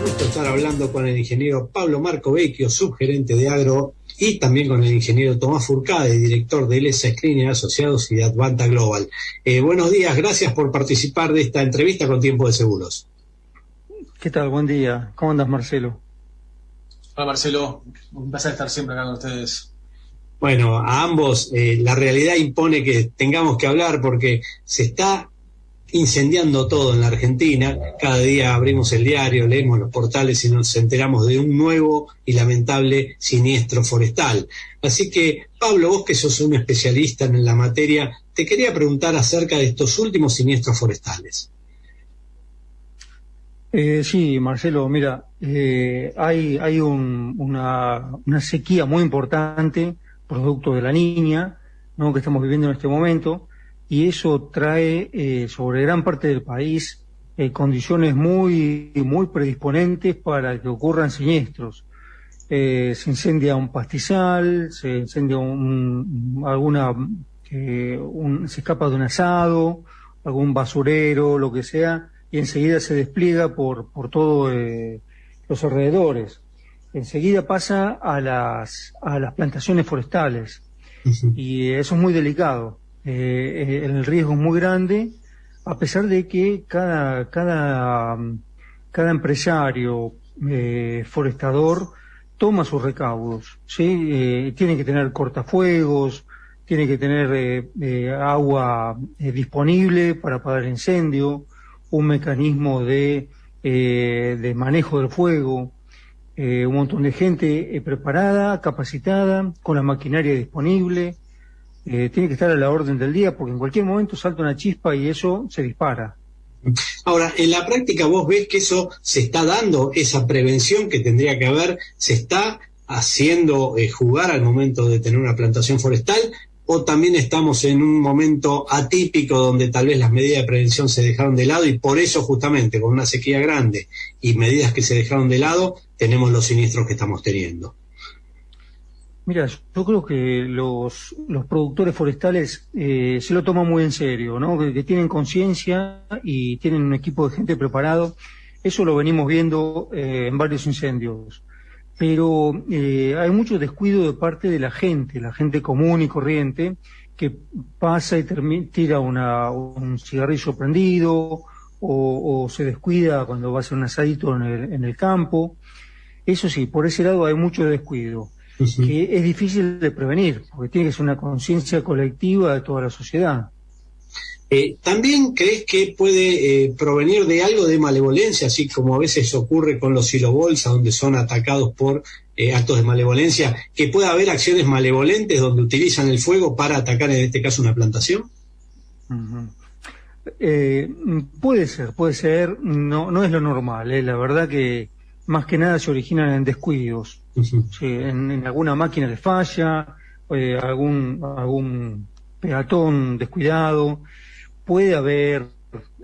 Gusto estar hablando con el ingeniero Pablo Marco Vecchio, subgerente de Agro, y también con el ingeniero Tomás Furcade, director de LS Screening Asociados y de Advanta Global. Buenos días, gracias por participar de esta entrevista con Tiempo de Seguros. ¿Qué tal? Buen día. ¿Cómo andas, Marcelo? Hola, Marcelo. Un placer estar siempre acá con ustedes. Bueno, a ambos la realidad impone que tengamos que hablar porque se está incendiando todo en la Argentina. Cada día abrimos el diario, leemos los portales y nos enteramos de un nuevo y lamentable siniestro forestal. Así que, Pablo, vos que sos un especialista en la materia, te quería preguntar acerca de estos últimos siniestros forestales. Sí, Marcelo, mira, hay una sequía muy importante, producto de la Niña, ¿no?, que estamos viviendo en este momento, y eso trae sobre gran parte del país condiciones muy predisponentes para que ocurran siniestros. Se incendia un pastizal, se incendia se escapa de un asado, algún basurero, lo que sea, y enseguida se despliega por todo los alrededores. Enseguida pasa a las plantaciones forestales, y eso es muy delicado. El riesgo es muy grande, a pesar de que cada empresario forestador toma sus recaudos, ¿sí? Tiene que tener cortafuegos, tiene que tener agua disponible para apagar el incendio, un mecanismo de manejo del fuego, un montón de gente preparada, capacitada, con la maquinaria disponible. Tiene que estar a la orden del día porque en cualquier momento salta una chispa y eso se dispara. Ahora, en la práctica vos ves que eso se está dando, esa prevención que tendría que haber, se está haciendo jugar al momento de tener una plantación forestal, o también estamos en un momento atípico donde tal vez las medidas de prevención se dejaron de lado y por eso justamente con una sequía grande y medidas que se dejaron de lado tenemos los siniestros que estamos teniendo. Mira, yo creo que los productores forestales se lo toman muy en serio, ¿no? Que tienen conciencia y tienen un equipo de gente preparado. Eso lo venimos viendo en varios incendios. Pero hay mucho descuido de parte de la gente común y corriente, que pasa y tira un cigarrillo prendido o se descuida cuando va a hacer un asadito en el campo. Eso sí, por ese lado hay mucho descuido, que es difícil de prevenir, porque tiene que ser una conciencia colectiva de toda la sociedad. ¿También crees que puede provenir de algo de malevolencia, así como a veces ocurre con los silobolsa, donde son atacados por actos de malevolencia, que pueda haber acciones malevolentes donde utilizan el fuego para atacar, en este caso, una plantación? Puede ser, no es lo normal, la verdad que más que nada se originan en descuidos. Sí, en alguna máquina le falla, algún peatón descuidado. Puede haber,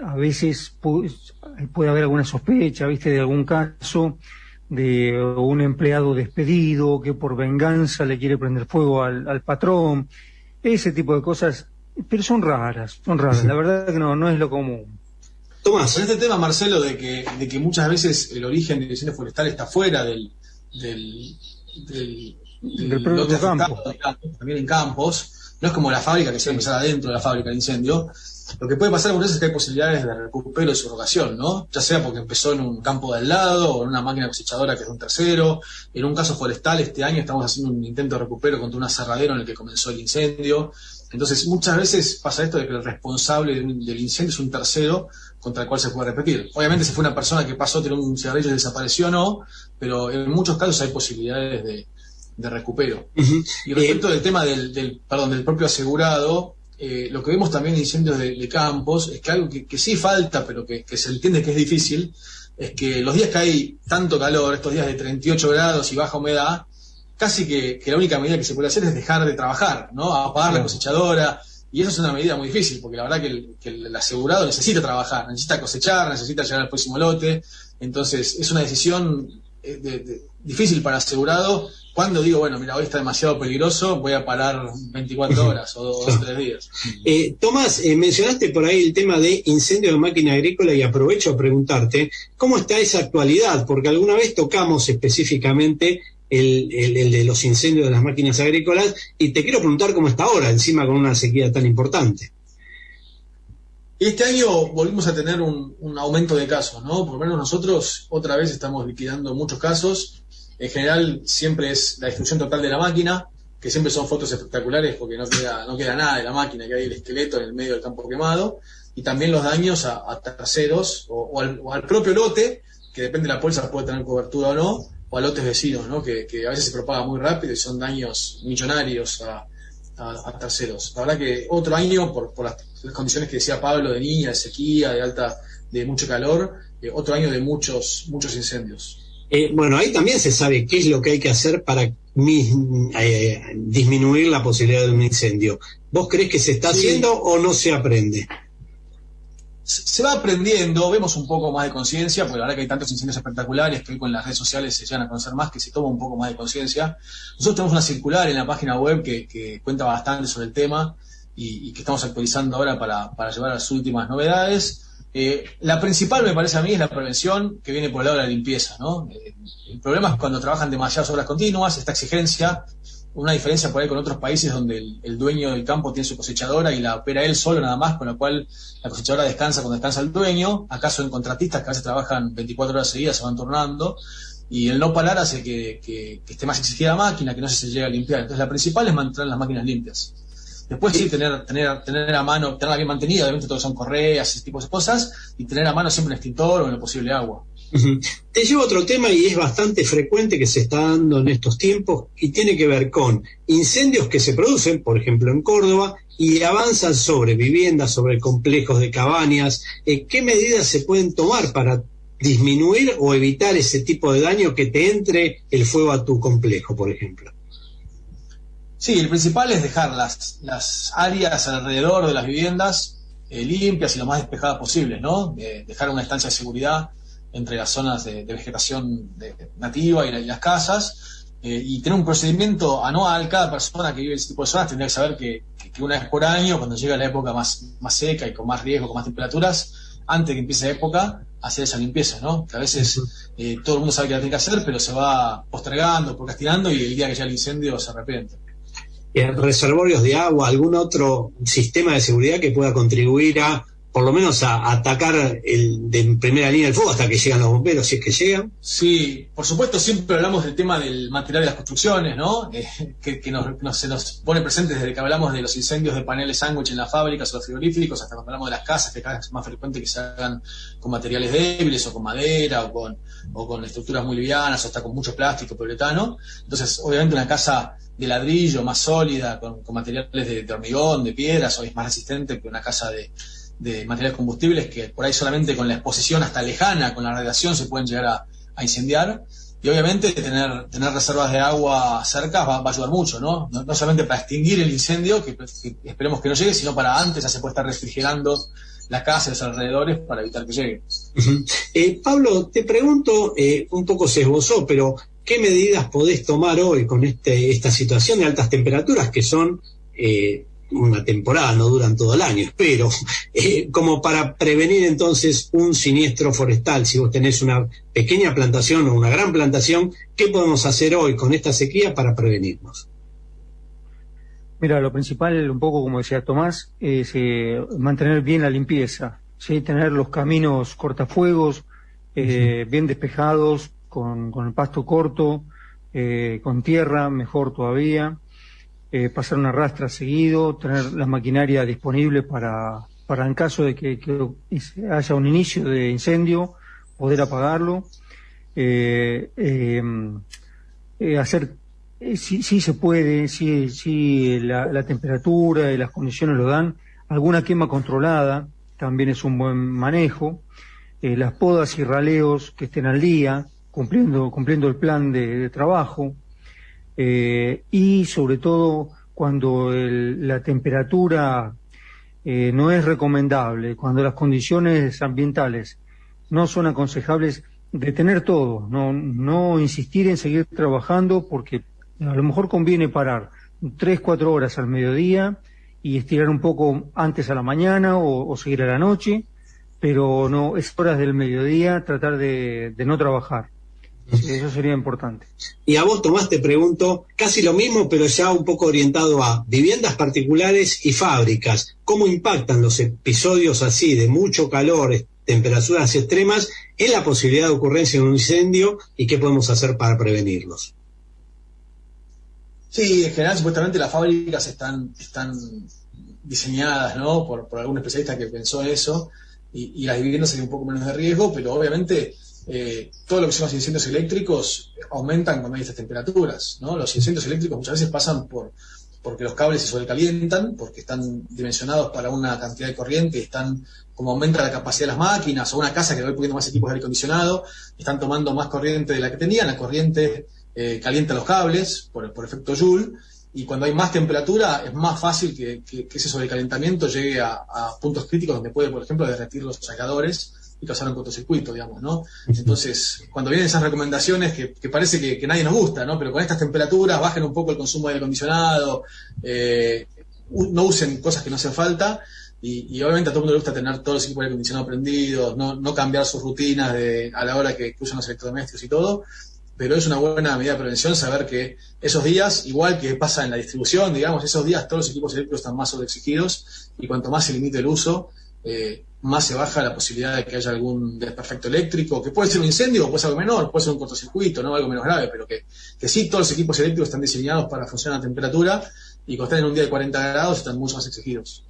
a veces puede haber alguna sospecha, ¿viste?, de algún caso de un empleado despedido que por venganza le quiere prender fuego al patrón, ese tipo de cosas, pero son raras, la verdad que no es lo común. Tomás. Con este tema, Marcelo, de que muchas veces el origen del incendio forestal está fuera del propio campo, también en campos, no es como la fábrica que se va a empezar adentro de la fábrica el incendio. Lo que puede pasar algunas veces es que hay posibilidades de recupero y subrogación, ¿no? Ya sea porque empezó en un campo de al lado o en una máquina cosechadora que es de un tercero. En un caso forestal, este año estamos haciendo un intento de recupero contra un aserradero en el que comenzó el incendio. Entonces, muchas veces pasa esto de que el responsable del incendio es un tercero contra el cual se puede repetir. Obviamente, si fue una persona que pasó, tiró un cigarrillo y desapareció, no, pero en muchos casos hay posibilidades de recupero. Y respecto del tema del propio asegurado, lo que vemos también en incendios de campos es que algo que sí falta, pero que se entiende que es difícil, es que los días que hay tanto calor, estos días de 38 grados y baja humedad, casi que la única medida que se puede hacer es dejar de trabajar, ¿no? Apagar la cosechadora, y eso es una medida muy difícil, porque la verdad que el asegurado necesita trabajar, necesita cosechar, necesita llegar al próximo lote, entonces es una decisión difícil para asegurado. Cuando digo, bueno, mira, hoy está demasiado peligroso, voy a parar 24 horas o 2 o 3 días. Tomás, mencionaste por ahí el tema de incendios de máquina agrícola y aprovecho a preguntarte, ¿cómo está esa actualidad? Porque alguna vez tocamos específicamente el de los incendios de las máquinas agrícolas y te quiero preguntar cómo está ahora, encima con una sequía tan importante. Este año volvimos a tener un aumento de casos, ¿no? Por lo menos nosotros otra vez estamos liquidando muchos casos. En general siempre es la destrucción total de la máquina, que siempre son fotos espectaculares porque no queda nada de la máquina, que hay el esqueleto en el medio del campo quemado, y también los daños a terceros o al propio lote, que depende de la póliza puede tener cobertura o no, o a lotes vecinos, ¿no? Que a veces se propaga muy rápido y son daños millonarios a terceros. La verdad que otro año, por las condiciones que decía Pablo, de niña, de sequía, de mucho calor, otro año de muchos incendios. Bueno, ahí también se sabe qué es lo que hay que hacer para disminuir la posibilidad de un incendio. ¿Vos creés que se está haciendo o no se aprende? Se va aprendiendo, vemos un poco más de conciencia, porque la verdad que hay tantos incendios espectaculares que hoy con las redes sociales se llegan a conocer más, que se toma un poco más de conciencia. Nosotros tenemos una circular en la página web que cuenta bastante sobre el tema y que estamos actualizando ahora para llevar a las últimas novedades. La principal, me parece a mí, es la prevención, que viene por el lado de la limpieza, ¿no? El problema es cuando trabajan demasiadas horas continuas, esta exigencia, una diferencia por ahí con otros países donde el dueño del campo tiene su cosechadora y la opera él solo nada más, con lo cual la cosechadora descansa cuando descansa el dueño. Acaso en contratistas que a veces trabajan 24 horas seguidas, se van turnando, y el no parar hace que esté más exigida la máquina, que no se llegue a limpiar. Entonces la principal es mantener las máquinas limpias. Después sí, tener a mano, tenerla bien mantenida, obviamente todo son correas, ese tipo de cosas, y tener a mano siempre un extintor o en lo posible agua. Uh-huh. Te llevo a otro tema y es bastante frecuente que se está dando en estos tiempos y tiene que ver con incendios que se producen, por ejemplo en Córdoba, y avanzan sobre viviendas, sobre complejos de cabañas. ¿Qué medidas se pueden tomar para disminuir o evitar ese tipo de daño que te entre el fuego a tu complejo, por ejemplo? Sí, el principal es dejar las áreas alrededor de las viviendas limpias y lo más despejadas posibles, ¿no? Dejar una distancia de seguridad entre las zonas de vegetación nativa y las casas, y tener un procedimiento anual. Cada persona que vive en ese tipo de zonas tendría que saber que una vez por año, cuando llega la época más seca y con más riesgo, con más temperaturas, antes de que empiece la época, hacer esa limpieza, ¿no? Que a veces todo el mundo sabe que la tiene que hacer, pero se va postergando, procrastinando, y el día que llega el incendio se arrepiente. Reservorios de agua, algún otro sistema de seguridad que pueda contribuir por lo menos a atacar de primera línea el fuego hasta que llegan los bomberos, si es que llegan. Sí, por supuesto, siempre hablamos del tema del material de las construcciones, ¿no? Que se nos pone presente desde que hablamos de los incendios de paneles sándwich en las fábricas o los frigoríficos, hasta cuando hablamos de las casas, que cada vez es más frecuente que se hagan con materiales débiles o con madera o con estructuras muy livianas o hasta con mucho plástico, poliuretano. Entonces, obviamente una casa de ladrillo más sólida, con materiales de hormigón, de piedras, hoy es más resistente que una casa de materiales combustibles, que por ahí solamente con la exposición hasta lejana, con la radiación, se pueden llegar a incendiar. Y obviamente tener reservas de agua cerca va a ayudar mucho, ¿no? No solamente para extinguir el incendio, que esperemos que no llegue, sino para antes ya se puede estar refrigerando la casa y los alrededores para evitar que llegue. Uh-huh. Pablo, te pregunto, un poco se esbozó, pero ¿qué medidas podés tomar hoy con esta situación de altas temperaturas que son una temporada, no duran todo el año, espero, como para prevenir entonces un siniestro forestal? Si vos tenés una pequeña plantación o una gran plantación, ¿qué podemos hacer hoy con esta sequía para prevenirnos? Mira, lo principal, un poco como decía Tomás, es mantener bien la limpieza, ¿sí? Tener los caminos cortafuegos bien despejados, con el pasto corto, con tierra, mejor todavía. Pasar una rastra seguido, tener la maquinaria disponible para en caso de que haya un inicio de incendio, poder apagarlo. Hacer, si se puede, si la temperatura y las condiciones lo dan, alguna quema controlada también es un buen manejo. Las podas y raleos que estén al día, cumpliendo el plan de trabajo. Y sobre todo cuando la temperatura no es recomendable, cuando las condiciones ambientales no son aconsejables, detener todo, no insistir en seguir trabajando, porque a lo mejor conviene parar 3-4 horas al mediodía y estirar un poco antes a la mañana o seguir a la noche, pero no, es horas del mediodía tratar de no trabajar. Eso sería importante. Y a vos, Tomás, te pregunto casi lo mismo, pero ya un poco orientado a viviendas particulares y fábricas. ¿Cómo impactan los episodios así de mucho calor, temperaturas extremas, en la posibilidad de ocurrencia de un incendio y qué podemos hacer para prevenirlos? Sí, en general, supuestamente las fábricas están diseñadas, ¿no?, por algún especialista que pensó en eso, y las viviendas serían un poco menos de riesgo, pero obviamente todo lo que son los incendios eléctricos aumentan cuando hay estas temperaturas, ¿no? Los incendios eléctricos muchas veces pasan porque los cables se sobrecalientan, porque están dimensionados para una cantidad de corriente, están como aumenta la capacidad de las máquinas, o una casa que le va poniendo más equipos de aire acondicionado, están tomando más corriente de la que tenían, la corriente calienta los cables por efecto Joule, y cuando hay más temperatura es más fácil que ese sobrecalentamiento llegue a puntos críticos donde puede, por ejemplo, derretir los radiadores y causar un cortocircuito, digamos, ¿no? Entonces, cuando vienen esas recomendaciones que parece que nadie nos gusta, ¿no? Pero con estas temperaturas bajen un poco el consumo de aire acondicionado, no usen cosas que no hacen falta, y obviamente a todo el mundo le gusta tener todos los equipos de aire acondicionado prendidos, no cambiar sus rutinas a la hora que usan los electrodomésticos y todo, pero es una buena medida de prevención saber que esos días, igual que pasa en la distribución, digamos, esos días todos los equipos eléctricos están más sobreexigidos, y cuanto más se limite el uso, más se baja la posibilidad de que haya algún desperfecto eléctrico, que puede ser un incendio, puede ser algo menor, puede ser un cortocircuito, ¿no?, algo menos grave, pero que sí, todos los equipos eléctricos están diseñados para funcionar a temperatura, y cuando están en un día de 40 grados están mucho más exigidos.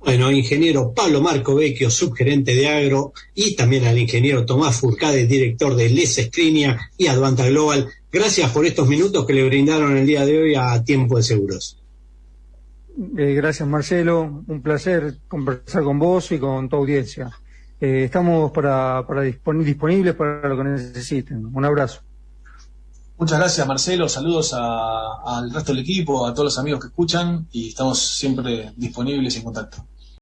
Bueno, ingeniero Pablo Marco Vecchio, subgerente de Agro, y también al ingeniero Tomás Furcade, director de Les Escrinia y Advanta Global. Gracias por estos minutos que le brindaron el día de hoy a Tiempo de Seguros. Gracias, Marcelo, un placer conversar con vos y con tu audiencia. Estamos disponibles para lo que necesiten. Un abrazo. Muchas gracias, Marcelo, saludos al resto del equipo, a todos los amigos que escuchan, y estamos siempre disponibles y en contacto.